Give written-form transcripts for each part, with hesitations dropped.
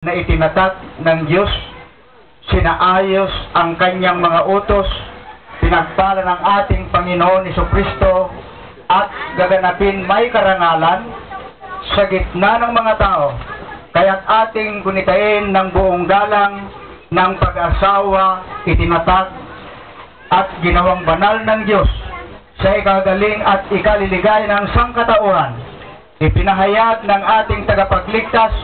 na itinatag ng Diyos, sinaayos ang kanyang mga utos, pinagpala ng ating Panginoon Jesucristo at gaganapin may karangalan sa gitna ng mga tao. Kaya't ating gunitain ng buong galang ng pag-asawa, itinatag at ginawang banal ng Diyos sa ikagaling at ikaliligay ng sangkatauhan. Ipinahayag ng ating tagapagligtas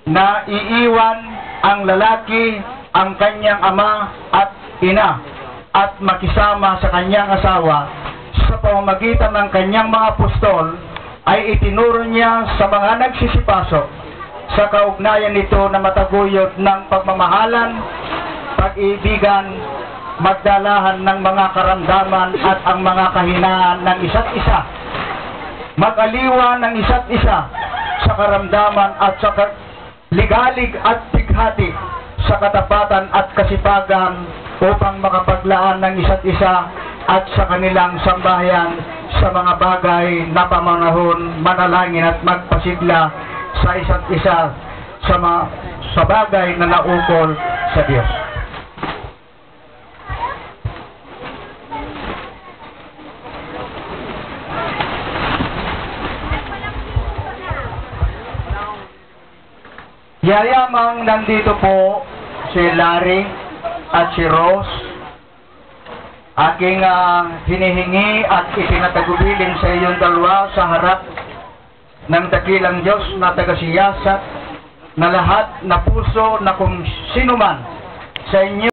na iiwan ang lalaki ang kanyang ama at ina at makisama sa kanyang asawa. Sa pamamagitan ng kanyang mga apostol ay itinuro niya sa mga nagsisipasok sa kaugnayan nito na mataguyod ng pagmamahalan, pag-ibigan, magdalahan ng mga karamdaman at ang mga kahinaan ng isa't isa, mag-aliwan ng isa't isa sa karamdaman at sa ligalig at bighati sa katapatan at kasipagan upang makapaglaan ng isa't isa at sa kanilang sambahayan sa mga bagay na pamanahon, manalangin at magpasigla sa isa't isa sa bagay na naukol sa Diyos. Yayamang nandito po si Larry at si Rose. Aking hinihingi at itinatagubilin sa iyong dalawa sa harap ng dakilang Diyos na tagasiyasat na lahat na puso na kung sino man sa inyo